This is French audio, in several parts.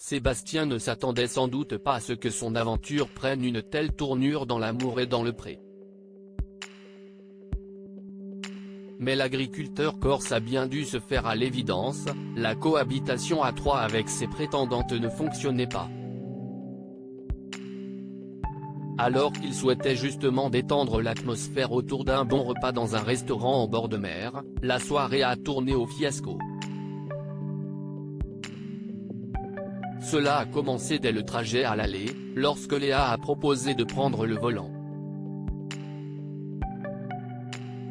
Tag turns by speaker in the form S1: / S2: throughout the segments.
S1: Sébastien ne s'attendait sans doute pas à ce que son aventure prenne une telle tournure dans l'amour et dans le pré. Mais l'agriculteur corse a bien dû se faire à l'évidence, la cohabitation à trois avec ses prétendantes ne fonctionnait pas. Alors qu'il souhaitait justement détendre l'atmosphère autour d'un bon repas dans un restaurant en bord de mer, la soirée a tourné au fiasco. Cela a commencé dès le trajet à l'aller, lorsque Léa a proposé de prendre le volant.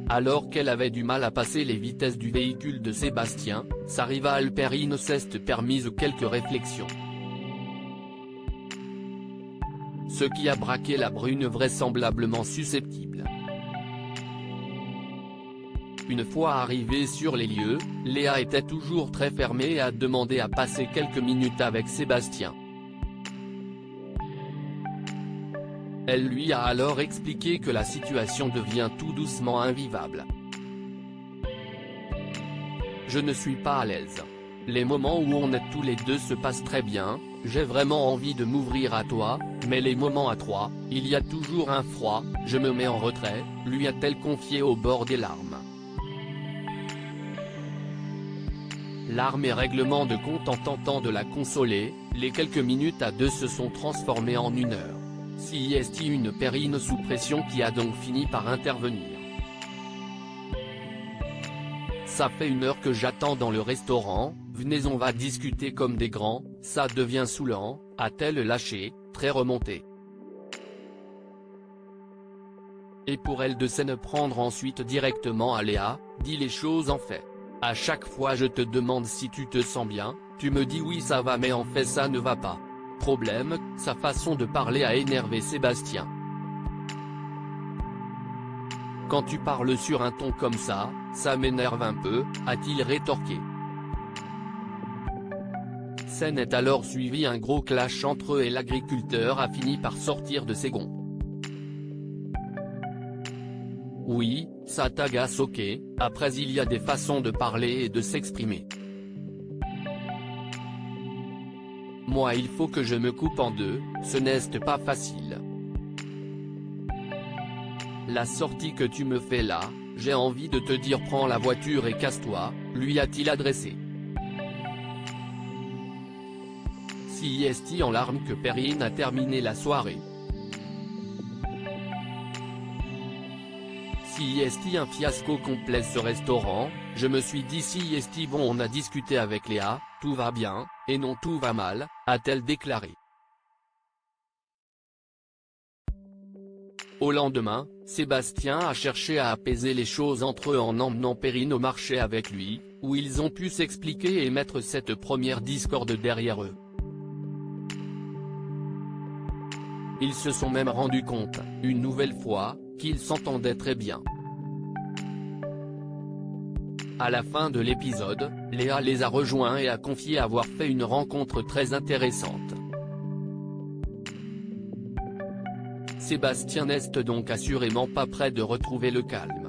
S1: Alors qu'elle avait du mal à passer les vitesses du véhicule de Sébastien, sa rivale Perrine s'est permise quelques réflexions. Ce qui a braqué la brune vraisemblablement susceptible. Une fois arrivée sur les lieux, Léa était toujours très fermée et a demandé à passer quelques minutes avec Sébastien. Elle lui a alors expliqué que la situation devient tout doucement invivable. Je ne suis pas à l'aise. Les moments où on est tous les deux se passent très bien, j'ai vraiment envie de m'ouvrir à toi, mais les moments à trois, il y a toujours un froid, je me mets en retrait, lui a-t-elle confié au bord des larmes. Larmes et règlement de compte en tentant de la consoler, les quelques minutes à deux se sont transformées en une heure. Si est une Perrine sous pression qui a donc fini par intervenir. Ça fait une heure que j'attends dans le restaurant, venez on va discuter comme des grands, ça devient saoulant, a-t-elle lâché, très remontée. Et pour elle de s'en prendre ensuite directement à Léa, dit les choses en fait. À chaque fois je te demande si tu te sens bien, tu me dis oui ça va mais en fait ça ne va pas. Problème, sa façon de parler a énervé Sébastien. Quand tu parles sur un ton comme ça m'énerve un peu, a-t-il rétorqué. Scène est alors suivi un gros clash entre eux et l'agriculteur a fini par sortir de ses gonds. Oui, ça t'agace ok, après il y a des façons de parler et de s'exprimer. Moi il faut que je me coupe en deux, ce n'est pas facile. La sortie que tu me fais là, j'ai envie de te dire prends la voiture et casse-toi, lui a-t-il adressé. Si est en larmes que Perrine a terminé la soirée. Si est un fiasco complet ce restaurant, je me suis dit si est bon on a discuté avec Léa, tout va bien, et non tout va mal, a-t-elle déclaré. Au lendemain, Sébastien a cherché à apaiser les choses entre eux en emmenant Perrine au marché avec lui, où ils ont pu s'expliquer et mettre cette première discorde derrière eux. Ils se sont même rendus compte, une nouvelle fois, qu'ils s'entendaient très bien. À la fin de l'épisode, Léa les a rejoints et a confié avoir fait une rencontre très intéressante. Sébastien n'est donc assurément pas prêt de retrouver le calme.